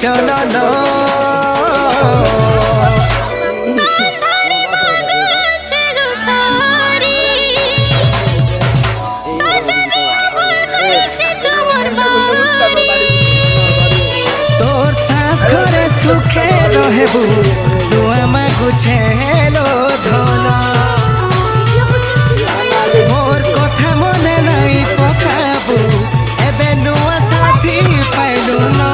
চলো না তোর সাস ঘরে সুখে রহেবু তু আমাকু ছেলো ধন মোর কথা মনে নাই পকাবু এবে নুয়া সাথী পাইলু না